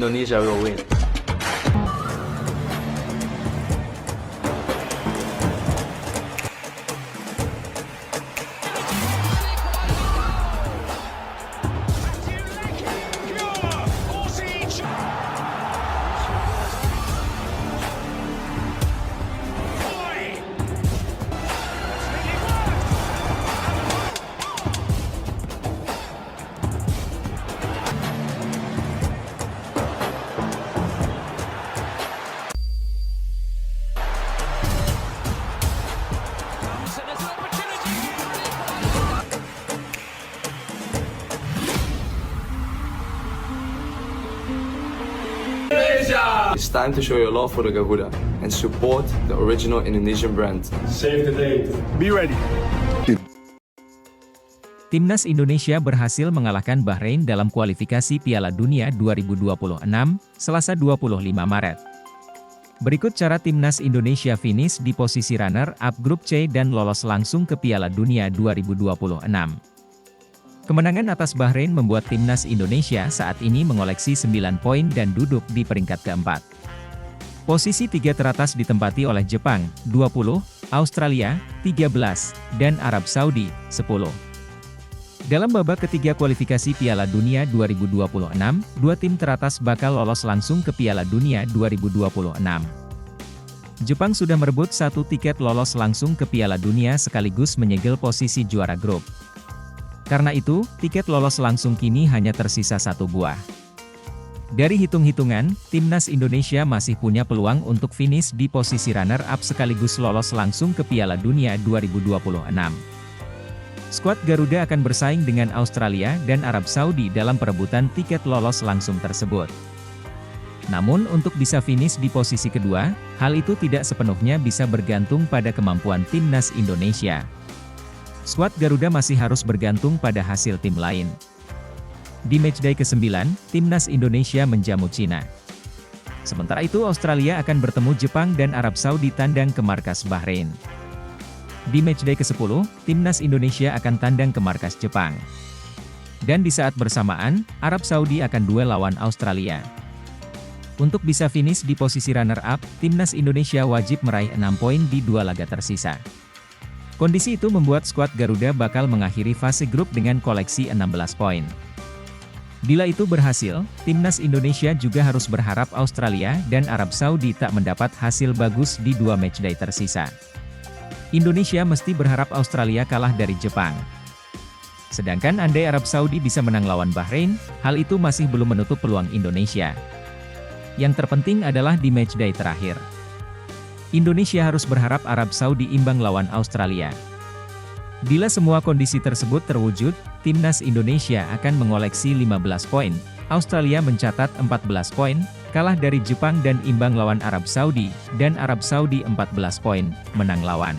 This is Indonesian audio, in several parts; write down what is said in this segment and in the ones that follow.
Indonesia will win. It's time to show your love for the Garuda and support the original Indonesian brand. Save the date. Be ready. Timnas Indonesia berhasil mengalahkan Bahrain dalam kualifikasi Piala Dunia 2026, Selasa 25 Maret. Berikut cara Timnas Indonesia finish di posisi runner-up grup C dan lolos langsung ke Piala Dunia 2026. Kemenangan atas Bahrain membuat Timnas Indonesia saat ini mengoleksi 9 poin dan duduk di peringkat keempat. Posisi 3 teratas ditempati oleh Jepang, 20, Australia, 13, dan Arab Saudi, 10. Dalam babak ketiga kualifikasi Piala Dunia 2026, dua tim teratas bakal lolos langsung ke Piala Dunia 2026. Jepang sudah merebut 1 tiket lolos langsung ke Piala Dunia sekaligus menyegel posisi juara grup. Karena itu, tiket lolos langsung kini hanya tersisa 1 buah. Dari hitung-hitungan, Timnas Indonesia masih punya peluang untuk finish di posisi runner-up sekaligus lolos langsung ke Piala Dunia 2026. Skuad Garuda akan bersaing dengan Australia dan Arab Saudi dalam perebutan tiket lolos langsung tersebut. Namun untuk bisa finish di posisi kedua, hal itu tidak sepenuhnya bisa bergantung pada kemampuan Timnas Indonesia. Skuad Garuda masih harus bergantung pada hasil tim lain. Di matchday ke-9, Timnas Indonesia menjamu Cina. Sementara itu Australia akan bertemu Jepang dan Arab Saudi tandang ke markas Bahrain. Di matchday ke-10, Timnas Indonesia akan tandang ke markas Jepang. Dan di saat bersamaan, Arab Saudi akan duel lawan Australia. Untuk bisa finish di posisi runner-up, Timnas Indonesia wajib meraih 6 poin di 2 laga tersisa. Kondisi itu membuat skuad Garuda bakal mengakhiri fase grup dengan koleksi 16 poin. Bila itu berhasil, Timnas Indonesia juga harus berharap Australia dan Arab Saudi tak mendapat hasil bagus di 2 matchday tersisa. Indonesia mesti berharap Australia kalah dari Jepang. Sedangkan andai Arab Saudi bisa menang lawan Bahrain, hal itu masih belum menutup peluang Indonesia. Yang terpenting adalah di matchday terakhir. Indonesia harus berharap Arab Saudi imbang lawan Australia. Bila semua kondisi tersebut terwujud, Timnas Indonesia akan mengoleksi 15 poin, Australia mencatat 14 poin, kalah dari Jepang dan imbang lawan Arab Saudi, dan Arab Saudi 14 poin, menang lawan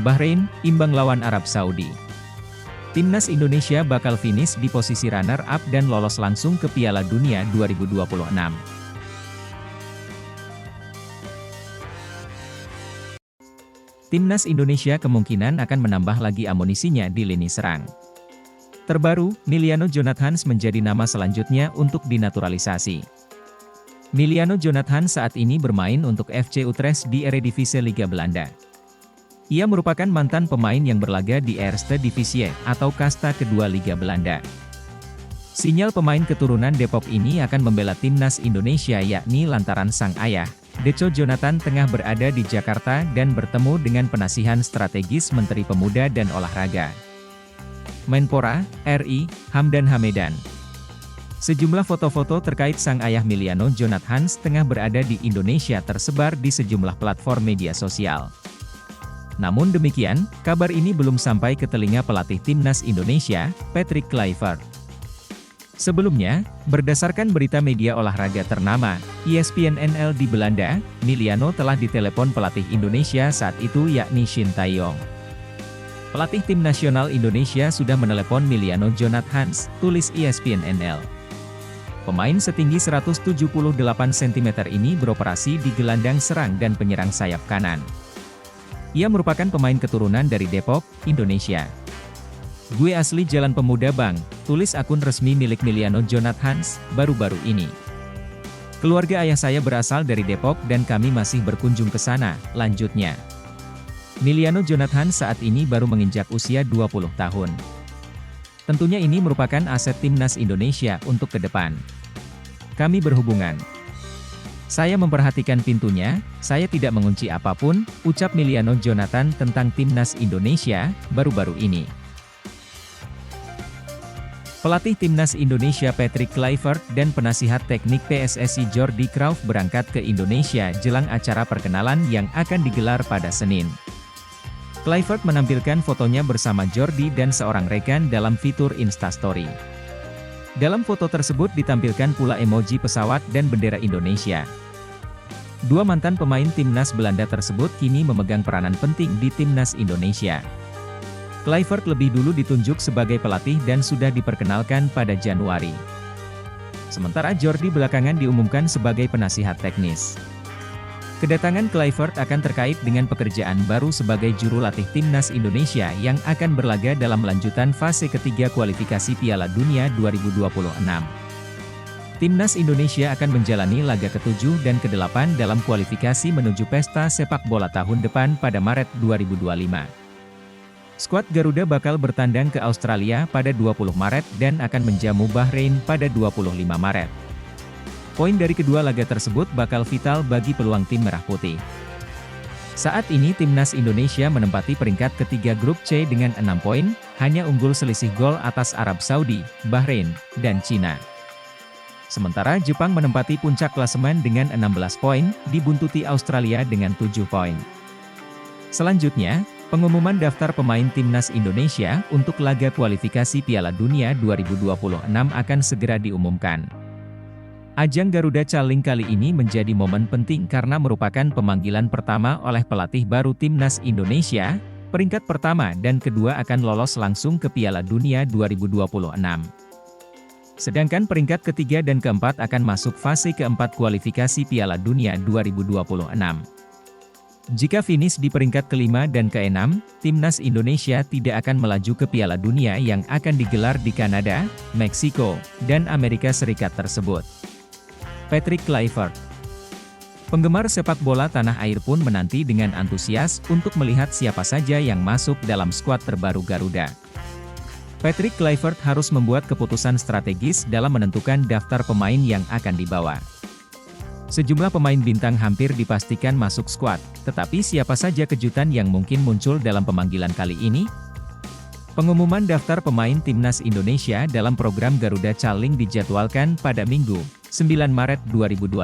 Bahrain, imbang lawan Arab Saudi. Timnas Indonesia bakal finish di posisi runner-up dan lolos langsung ke Piala Dunia 2026. Timnas Indonesia kemungkinan akan menambah lagi amunisinya di lini serang. Terbaru, Miliano Jonathans menjadi nama selanjutnya untuk dinaturalisasi. Miliano Jonathans saat ini bermain untuk FC Utrecht di Eredivisie Liga Belanda. Ia merupakan mantan pemain yang berlaga di Eerste Divisie atau kasta kedua Liga Belanda. Sinyal pemain keturunan Depok ini akan membela Timnas Indonesia yakni lantaran sang ayah, Deco Jonathan tengah berada di Jakarta dan bertemu dengan penasihan strategis Menteri Pemuda dan Olahraga, Menpora, RI, Hamdan Hamedan. Sejumlah foto-foto terkait sang ayah Miliano Jonathans tengah berada di Indonesia tersebar di sejumlah platform media sosial. Namun demikian, kabar ini belum sampai ke telinga pelatih Timnas Indonesia, Patrick Kluivert. Sebelumnya, berdasarkan berita media olahraga ternama, ESPN NL di Belanda, Miliano telah ditelepon pelatih Indonesia saat itu yakni Shin Tae-yong. Pelatih tim nasional Indonesia sudah menelepon Miliano Jonathans, tulis ESPN NL. Pemain setinggi 178 cm ini beroperasi di gelandang serang dan penyerang sayap kanan. Ia merupakan pemain keturunan dari Depok, Indonesia. "Gue asli Jalan Pemuda Bang," tulis akun resmi milik Miliano Jonathans, baru-baru ini. Keluarga ayah saya berasal dari Depok dan kami masih berkunjung ke sana, lanjutnya. Miliano Jonathan saat ini baru menginjak usia 20 tahun. Tentunya ini merupakan aset timnas Indonesia untuk ke depan. Kami berhubungan. Saya memperhatikan pintunya, saya tidak mengunci apapun, ucap Miliano Jonathan tentang timnas Indonesia, baru-baru ini. Pelatih timnas Indonesia Patrick Kluivert dan penasihat teknik PSSI Jordi Cruijff berangkat ke Indonesia jelang acara perkenalan yang akan digelar pada Senin. Kluivert menampilkan fotonya bersama Jordi dan seorang rekan dalam fitur Instastory. Dalam foto tersebut ditampilkan pula emoji pesawat dan bendera Indonesia. Dua mantan pemain timnas Belanda tersebut kini memegang peranan penting di timnas Indonesia. Kluivert lebih dulu ditunjuk sebagai pelatih dan sudah diperkenalkan pada Januari. Sementara Jordi belakangan diumumkan sebagai penasihat teknis. Kedatangan Kluivert akan terkait dengan pekerjaan baru sebagai juru latih timnas Indonesia yang akan berlaga dalam lanjutan fase ketiga kualifikasi Piala Dunia 2026. Timnas Indonesia akan menjalani laga ke-7 dan ke-8 dalam kualifikasi menuju pesta sepak bola tahun depan pada Maret 2025. Skuad Garuda bakal bertandang ke Australia pada 20 Maret dan akan menjamu Bahrain pada 25 Maret. Poin dari kedua laga tersebut bakal vital bagi peluang tim Merah Putih. Saat ini timnas Indonesia menempati peringkat ketiga grup C dengan 6 poin, hanya unggul selisih gol atas Arab Saudi, Bahrain, dan Cina. Sementara Jepang menempati puncak klasemen dengan 16 poin, dibuntuti Australia dengan 7 poin. Selanjutnya, pengumuman daftar pemain timnas Indonesia untuk laga kualifikasi Piala Dunia 2026 akan segera diumumkan. Ajang Garuda Challenge kali ini menjadi momen penting karena merupakan pemanggilan pertama oleh pelatih baru timnas Indonesia, peringkat pertama dan kedua akan lolos langsung ke Piala Dunia 2026. Sedangkan peringkat ketiga dan keempat akan masuk fase keempat kualifikasi Piala Dunia 2026. Jika finish di peringkat kelima dan keenam, timnas Indonesia tidak akan melaju ke Piala Dunia yang akan digelar di Kanada, Meksiko, dan Amerika Serikat tersebut. Patrick Kluivert. Penggemar sepak bola tanah air pun menanti dengan antusias untuk melihat siapa saja yang masuk dalam skuad terbaru Garuda. Patrick Kluivert harus membuat keputusan strategis dalam menentukan daftar pemain yang akan dibawa. Sejumlah pemain bintang hampir dipastikan masuk skuad, tetapi siapa saja kejutan yang mungkin muncul dalam pemanggilan kali ini? Pengumuman daftar pemain timnas Indonesia dalam program Garuda Challenge dijadwalkan pada Minggu, 9 Maret 2025.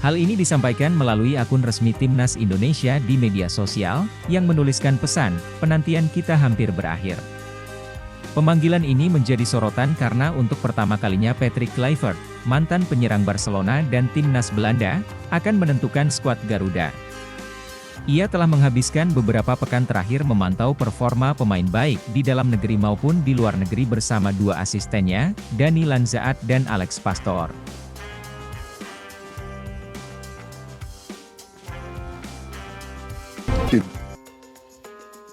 Hal ini disampaikan melalui akun resmi timnas Indonesia di media sosial, yang menuliskan pesan, penantian kita hampir berakhir. Pemanggilan ini menjadi sorotan karena untuk pertama kalinya Patrick Kluivert, mantan penyerang Barcelona dan timnas Belanda, akan menentukan skuad Garuda. Ia telah menghabiskan beberapa pekan terakhir memantau performa pemain baik di dalam negeri maupun di luar negeri bersama dua asistennya, Dani Lanzaat dan Alex Pastor.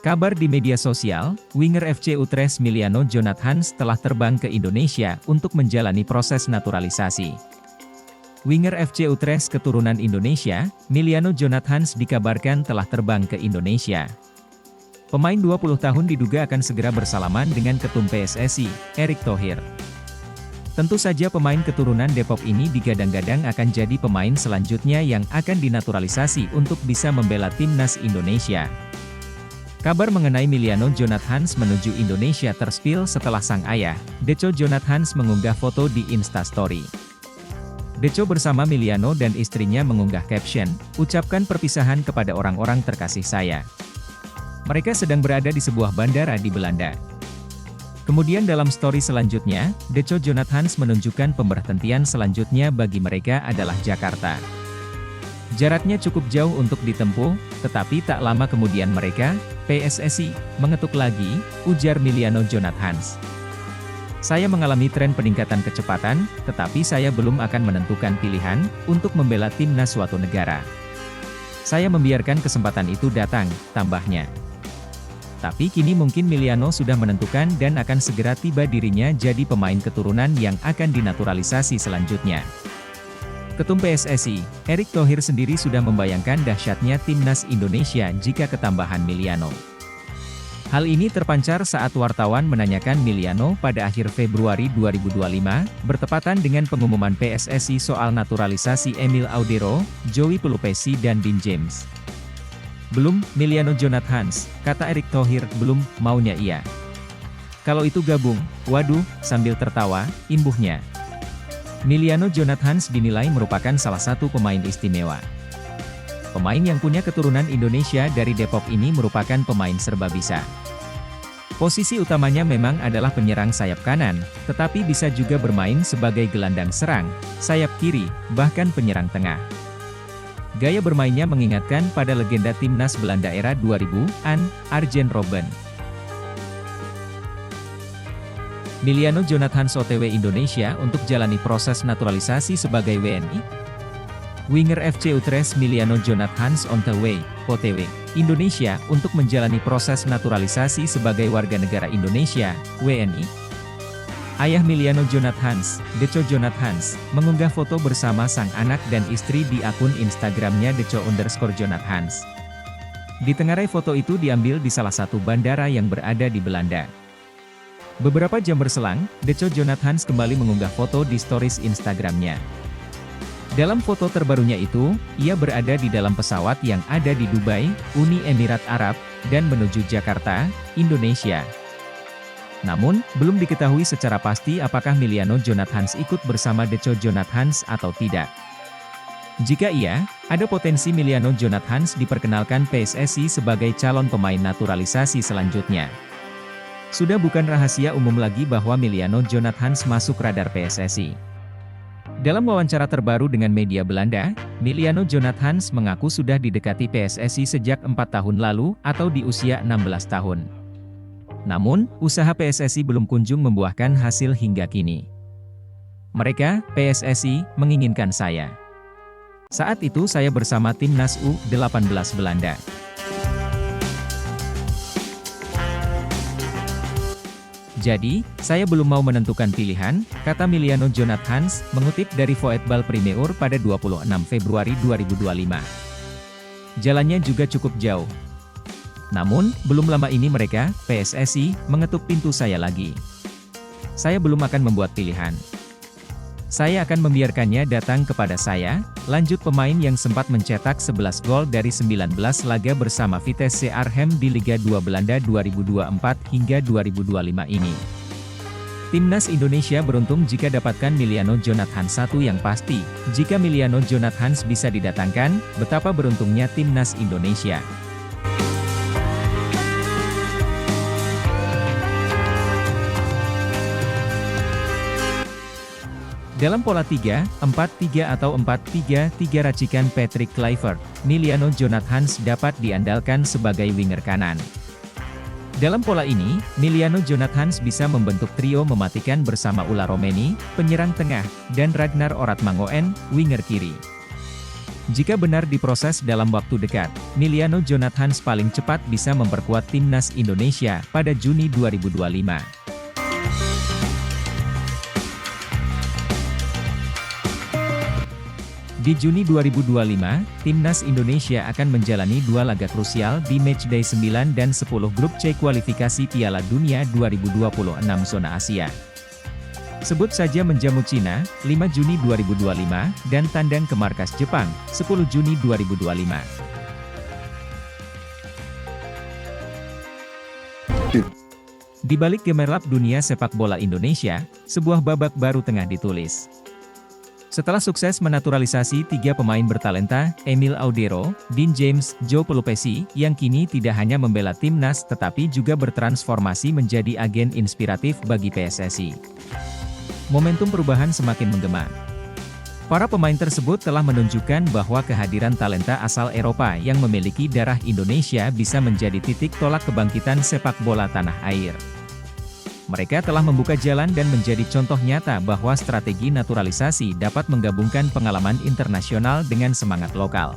Kabar di media sosial, winger FC Utrecht Miliano Jonathan telah terbang ke Indonesia untuk menjalani proses naturalisasi. Winger FC Utrecht keturunan Indonesia, Miliano Jonathan dikabarkan telah terbang ke Indonesia. Pemain 20 tahun diduga akan segera bersalaman dengan Ketum PSSI, Erick Thohir. Tentu saja pemain keturunan Depok ini digadang-gadang akan jadi pemain selanjutnya yang akan dinaturalisasi untuk bisa membela timnas Indonesia. Kabar mengenai Miliano Jonathan menuju Indonesia terspil setelah sang ayah, Deco Jonathan mengunggah foto di Instastory. Deco bersama Miliano dan istrinya mengunggah caption, "Ucapkan perpisahan kepada orang-orang terkasih saya." Mereka sedang berada di sebuah bandara di Belanda. Kemudian dalam story selanjutnya, Deco Jonathan menunjukkan pemberhentian selanjutnya bagi mereka adalah Jakarta. Jaraknya cukup jauh untuk ditempuh, tetapi tak lama kemudian mereka, PSSI, mengetuk lagi, ujar Miliano Jonathan. Saya mengalami tren peningkatan kecepatan, tetapi saya belum akan menentukan pilihan untuk membela timnas suatu negara. Saya membiarkan kesempatan itu datang, tambahnya. Tapi kini mungkin Miliano sudah menentukan dan akan segera tiba dirinya jadi pemain keturunan yang akan dinaturalisasi selanjutnya. Ketum PSSI, Erick Thohir sendiri sudah membayangkan dahsyatnya timnas Indonesia jika ketambahan Miliano. Hal ini terpancar saat wartawan menanyakan Miliano pada akhir Februari 2025, bertepatan dengan pengumuman PSSI soal naturalisasi Emil Audero, Joey Pelupesi dan Dean James. Belum, Miliano Jonathans, kata Erick Thohir, belum, maunya iya. Kalau itu gabung, waduh, sambil tertawa, imbuhnya. Miliano Jonathans dinilai merupakan salah satu pemain istimewa. Pemain yang punya keturunan Indonesia dari Depok ini merupakan pemain serba bisa. Posisi utamanya memang adalah penyerang sayap kanan, tetapi bisa juga bermain sebagai gelandang serang, sayap kiri, bahkan penyerang tengah. Gaya bermainnya mengingatkan pada legenda timnas Belanda era 2000-an, Arjen Robben. Miliano Jonathans OTW Indonesia untuk jalani proses naturalisasi sebagai WNI. Winger FC Utrecht Miliano Jonathans on the way, OTW, Indonesia untuk menjalani proses naturalisasi sebagai warga negara Indonesia, WNI. Ayah Miliano Jonathans, Deco Jonathans, mengunggah foto bersama sang anak dan istri di akun Instagramnya Deco_Jonathans. Ditengarai foto itu diambil di salah satu bandara yang berada di Belanda. Beberapa jam berselang, Deco Jonathans kembali mengunggah foto di stories Instagramnya. Dalam foto terbarunya itu, ia berada di dalam pesawat yang ada di Dubai, Uni Emirat Arab, dan menuju Jakarta, Indonesia. Namun, belum diketahui secara pasti apakah Miliano Jonathans ikut bersama Deco Jonathans atau tidak. Jika iya, ada potensi Miliano Jonathans diperkenalkan PSSI sebagai calon pemain naturalisasi selanjutnya. Sudah bukan rahasia umum lagi bahwa Miliano Jonathans masuk radar PSSI. Dalam wawancara terbaru dengan media Belanda, Miliano Jonathans mengaku sudah didekati PSSI sejak 4 tahun lalu atau di usia 16 tahun. Namun, usaha PSSI belum kunjung membuahkan hasil hingga kini. Mereka, PSSI, menginginkan saya. Saat itu saya bersama timnas U18 Belanda. Jadi, saya belum mau menentukan pilihan, kata Miliano Jonathans, mengutip dari Voetbal Primeur pada 26 Februari 2025. Jalannya juga cukup jauh. Namun, belum lama ini mereka, PSSI, mengetuk pintu saya lagi. Saya belum akan membuat pilihan. Saya akan membiarkannya datang kepada saya, lanjut pemain yang sempat mencetak 11 gol dari 19 laga bersama Vitesse Arnhem di Liga 2 Belanda 2024 hingga 2025 ini. Timnas Indonesia beruntung jika dapatkan Miliano Jonathans. Satu yang pasti, jika Miliano Jonathans bisa didatangkan, betapa beruntungnya Timnas Indonesia. Dalam pola 3-4-3 atau 4-3-3 racikan Patrick Kluivert, Miliano Jonathans dapat diandalkan sebagai winger kanan. Dalam pola ini, Miliano Jonathans bisa membentuk trio mematikan bersama Ulla Romeni, penyerang tengah, dan Ragnar Oratmangoen, winger kiri. Jika benar diproses dalam waktu dekat, Miliano Jonathans paling cepat bisa memperkuat timnas Indonesia pada Juni 2025. Di Juni 2025, Timnas Indonesia akan menjalani 2 laga krusial di matchday 9 dan 10 grup C kualifikasi Piala Dunia 2026 zona Asia. Sebut saja menjamu Cina, 5 Juni 2025, dan tandang ke markas Jepang, 10 Juni 2025. Di balik gemerlap dunia sepak bola Indonesia, sebuah babak baru tengah ditulis. Setelah sukses menaturalisasi 3 pemain bertalenta, Emil Audero, Dean James, Joey Pelupesi, yang kini tidak hanya membela timnas tetapi juga bertransformasi menjadi agen inspiratif bagi PSSI. Momentum perubahan semakin menggema. Para pemain tersebut telah menunjukkan bahwa kehadiran talenta asal Eropa yang memiliki darah Indonesia bisa menjadi titik tolak kebangkitan sepak bola tanah air. Mereka telah membuka jalan dan menjadi contoh nyata bahwa strategi naturalisasi dapat menggabungkan pengalaman internasional dengan semangat lokal.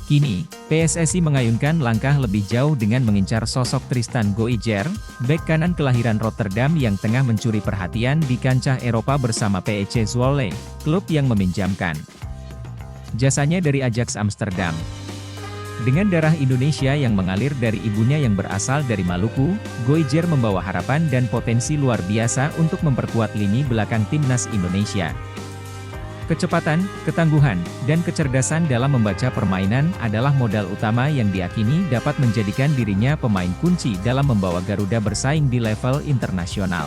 Kini, PSSI mengayunkan langkah lebih jauh dengan mengincar sosok Tristan Goijer, bek kanan kelahiran Rotterdam yang tengah mencuri perhatian di kancah Eropa bersama PEC Zwolle, klub yang meminjamkan jasanya dari Ajax Amsterdam. Dengan darah Indonesia yang mengalir dari ibunya yang berasal dari Maluku, Goijer membawa harapan dan potensi luar biasa untuk memperkuat lini belakang timnas Indonesia. Kecepatan, ketangguhan, dan kecerdasan dalam membaca permainan adalah modal utama yang diyakini dapat menjadikan dirinya pemain kunci dalam membawa Garuda bersaing di level internasional.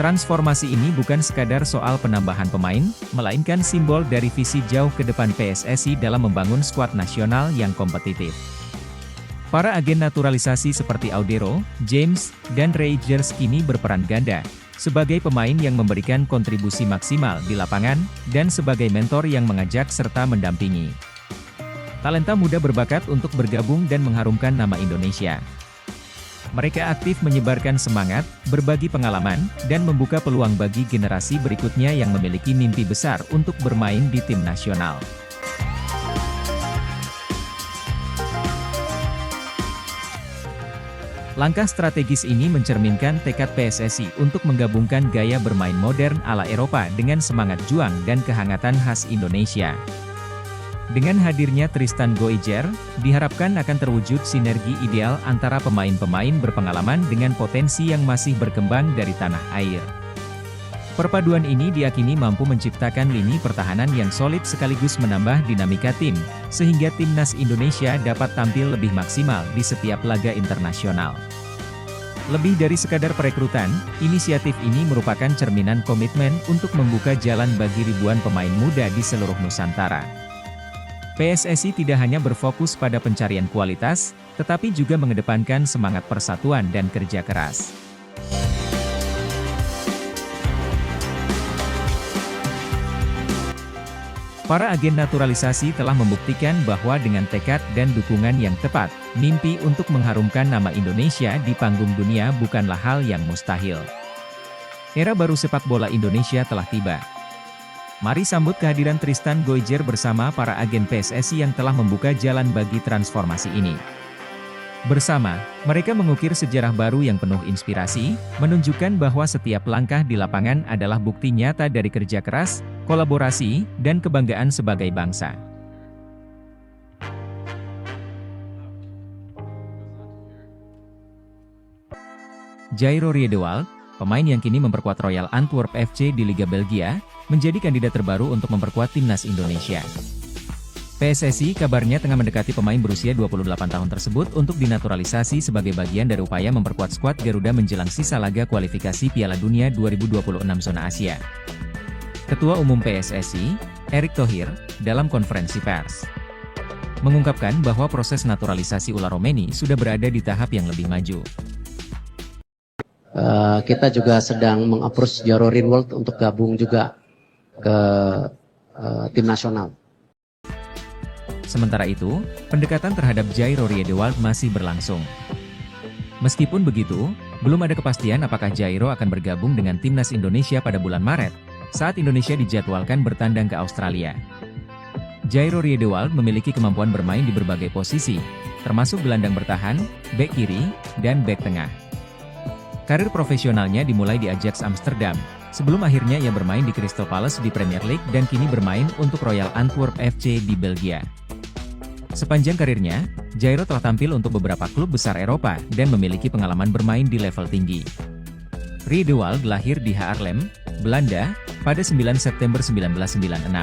Transformasi ini bukan sekadar soal penambahan pemain, melainkan simbol dari visi jauh ke depan PSSI dalam membangun skuad nasional yang kompetitif. Para agen naturalisasi seperti Audero, James, dan Reijers kini berperan ganda, sebagai pemain yang memberikan kontribusi maksimal di lapangan, dan sebagai mentor yang mengajak serta mendampingi talenta muda berbakat untuk bergabung dan mengharumkan nama Indonesia. Mereka aktif menyebarkan semangat, berbagi pengalaman, dan membuka peluang bagi generasi berikutnya yang memiliki mimpi besar untuk bermain di tim nasional. Langkah strategis ini mencerminkan tekad PSSI untuk menggabungkan gaya bermain modern ala Eropa dengan semangat juang dan kehangatan khas Indonesia. Dengan hadirnya Tristan Goijer, diharapkan akan terwujud sinergi ideal antara pemain-pemain berpengalaman dengan potensi yang masih berkembang dari tanah air. Perpaduan ini diyakini mampu menciptakan lini pertahanan yang solid sekaligus menambah dinamika tim, sehingga timnas Indonesia dapat tampil lebih maksimal di setiap laga internasional. Lebih dari sekadar perekrutan, inisiatif ini merupakan cerminan komitmen untuk membuka jalan bagi ribuan pemain muda di seluruh Nusantara. PSSI tidak hanya berfokus pada pencarian kualitas, tetapi juga mengedepankan semangat persatuan dan kerja keras. Para agen naturalisasi telah membuktikan bahwa dengan tekad dan dukungan yang tepat, mimpi untuk mengharumkan nama Indonesia di panggung dunia bukanlah hal yang mustahil. Era baru sepak bola Indonesia telah tiba. Mari sambut kehadiran Tristan Goijer bersama para agen PSSI yang telah membuka jalan bagi transformasi ini. Bersama, mereka mengukir sejarah baru yang penuh inspirasi, menunjukkan bahwa setiap langkah di lapangan adalah bukti nyata dari kerja keras, kolaborasi, dan kebanggaan sebagai bangsa. Jairo Riedewald, pemain yang kini memperkuat Royal Antwerp FC di Liga Belgia, menjadi kandidat terbaru untuk memperkuat timnas Indonesia. PSSI kabarnya tengah mendekati pemain berusia 28 tahun tersebut untuk dinaturalisasi sebagai bagian dari upaya memperkuat skuad Garuda menjelang sisa laga kualifikasi Piala Dunia 2026 zona Asia. Ketua Umum PSSI, Erick Thohir, dalam konferensi pers, mengungkapkan bahwa proses naturalisasi Ula Romeni sudah berada di tahap yang lebih maju. Kita juga sedang meng-approach Jairo Riedewald untuk gabung juga ke tim nasional. Sementara itu, pendekatan terhadap Jairo Riedewald masih berlangsung. Meskipun begitu, belum ada kepastian apakah Jairo akan bergabung dengan timnas Indonesia pada bulan Maret, saat Indonesia dijadwalkan bertandang ke Australia. Jairo Riedewald memiliki kemampuan bermain di berbagai posisi, termasuk gelandang bertahan, bek kiri, dan bek tengah. Karir profesionalnya dimulai di Ajax Amsterdam, sebelum akhirnya ia bermain di Crystal Palace di Premier League dan kini bermain untuk Royal Antwerp FC di Belgia. Sepanjang karirnya, Jairo telah tampil untuk beberapa klub besar Eropa dan memiliki pengalaman bermain di level tinggi. Riedewald lahir di Haarlem, Belanda, pada 9 September 1996.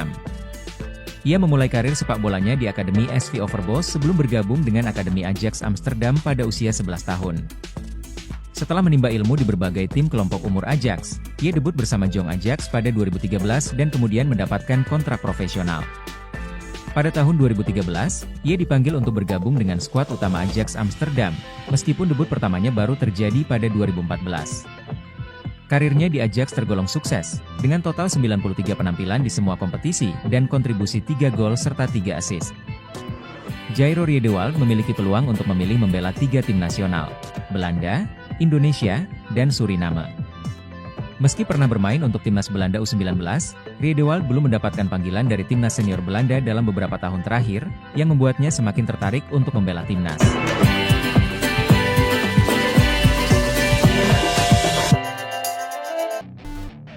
Ia memulai karir sepak bolanya di Akademi SV Overbos sebelum bergabung dengan Akademi Ajax Amsterdam pada usia 11 tahun. Setelah menimba ilmu di berbagai tim kelompok umur Ajax, ia debut bersama Jong Ajax pada 2013 dan kemudian mendapatkan kontrak profesional. Pada tahun 2013, ia dipanggil untuk bergabung dengan skuad utama Ajax Amsterdam, meskipun debut pertamanya baru terjadi pada 2014. Karirnya di Ajax tergolong sukses, dengan total 93 penampilan di semua kompetisi dan kontribusi 3 gol serta 3 assist. Jairo Riedewald memiliki peluang untuk memilih membela 3 tim nasional, Belanda, Indonesia, dan Suriname. Meski pernah bermain untuk timnas Belanda U19, Riedewald belum mendapatkan panggilan dari timnas senior Belanda dalam beberapa tahun terakhir, yang membuatnya semakin tertarik untuk membela timnas.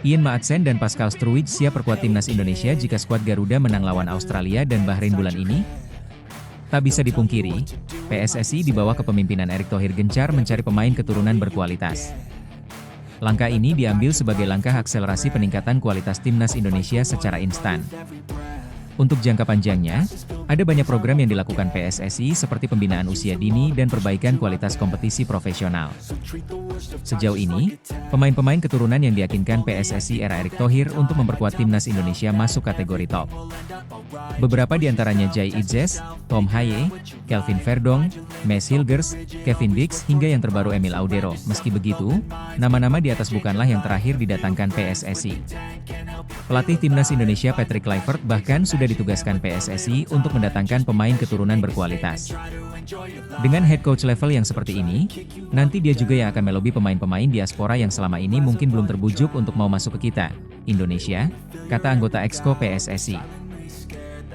Ian Maatsen dan Pascal Struwijk siap perkuat timnas Indonesia jika skuad Garuda menang lawan Australia dan Bahrain bulan ini? Tak bisa dipungkiri, PSSI di bawah kepemimpinan Erick Thohir gencar mencari pemain keturunan berkualitas. Langkah ini diambil sebagai langkah akselerasi peningkatan kualitas timnas Indonesia secara instan. Untuk jangka panjangnya, ada banyak program yang dilakukan PSSI seperti pembinaan usia dini dan perbaikan kualitas kompetisi profesional. Sejauh ini, pemain-pemain keturunan yang diyakinkan PSSI era Erick Thohir untuk memperkuat timnas Indonesia masuk kategori top. Beberapa di antaranya Jai Idzes, Tom Haye, Kelvin Verdong, Mes Hilgers, Kevin Dix hingga yang terbaru Emil Audero. Meski begitu, nama-nama di atas bukanlah yang terakhir didatangkan PSSI. Pelatih timnas Indonesia Patrick Kluivert bahkan sudah ditugaskan PSSI untuk mendatangkan pemain keturunan berkualitas. Dengan head coach level yang seperti ini, nanti dia juga yang akan melobi pemain-pemain diaspora yang selama ini mungkin belum terbujuk untuk mau masuk ke kita, Indonesia, kata anggota Exco PSSI,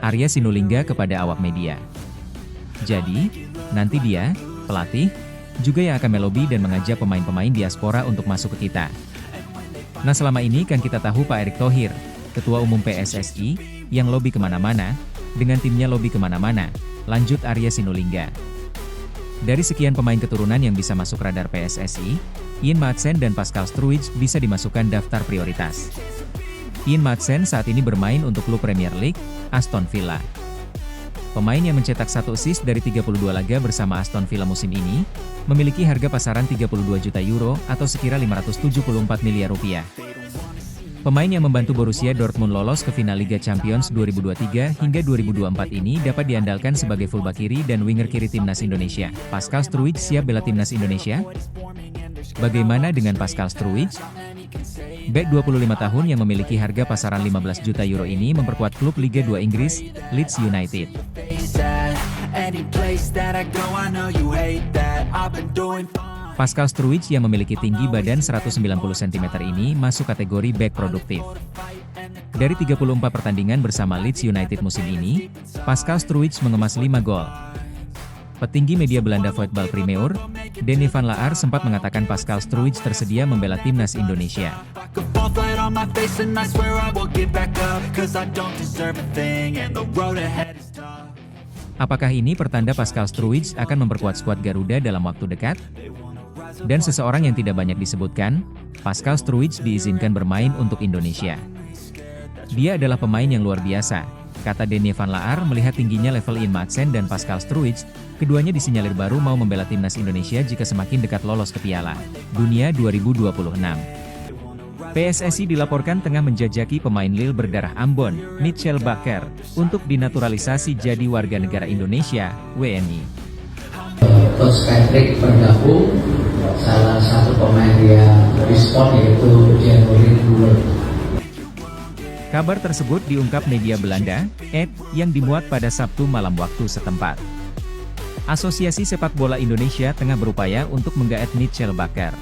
Arya Sinulinga kepada awak media. Jadi, nanti dia, pelatih, juga yang akan melobi dan mengajak pemain-pemain diaspora untuk masuk ke kita. Nah selama ini kan kita tahu Pak Erick Thohir, Ketua Umum PSSI, yang lobi kemana-mana, dengan timnya lobi kemana-mana, lanjut Arya Sinulinga. Dari sekian pemain keturunan yang bisa masuk radar PSSI, Ian Maatsen dan Pascal Struwijk bisa dimasukkan daftar prioritas. Ian Maatsen saat ini bermain untuk klub Premier League, Aston Villa. Pemain yang mencetak 1 assist dari 32 laga bersama Aston Villa musim ini, memiliki harga pasaran 32 juta euro atau sekira 574 miliar rupiah. Pemain yang membantu Borussia Dortmund lolos ke final Liga Champions 2023 hingga 2024 ini dapat diandalkan sebagai fullback kiri dan winger kiri timnas Indonesia. Pascal Struwijk siap bela timnas Indonesia? Bagaimana dengan Pascal Struwijk? Bek 25 tahun yang memiliki harga pasaran 15 juta euro ini memperkuat klub Liga 2 Inggris, Leeds United. Pascal Struwijk yang memiliki tinggi badan 190 cm ini masuk kategori bek produktif. Dari 34 pertandingan bersama Leeds United musim ini, Pascal Struwijk mengemas 5 gol. Petinggi media Belanda Voetbal Premier, Danny van Laar sempat mengatakan Pascal Struwijk tersedia membela timnas Indonesia. Apakah ini pertanda Pascal Struwijk akan memperkuat skuad Garuda dalam waktu dekat? Dan seseorang yang tidak banyak disebutkan, Pascal Struwijk diizinkan bermain untuk Indonesia. Dia adalah pemain yang luar biasa, kata Danny van Laar melihat tingginya level Ian Maatsen dan Pascal Struwijk. Keduanya disinyalir baru mau membela timnas Indonesia jika semakin dekat lolos ke Piala Dunia 2026. PSSI dilaporkan tengah menjajaki pemain Lille berdarah Ambon, Mitchell Bakker, untuk dinaturalisasi jadi warga negara Indonesia, WNI. Coach Patrick bergabung, salah satu pemain yang respon yaitu Janorin Goulart. Kabar tersebut diungkap media Belanda, yang dimuat pada Sabtu malam waktu setempat. Asosiasi Sepak Bola Indonesia tengah berupaya untuk menggaet Mitchell Bakker.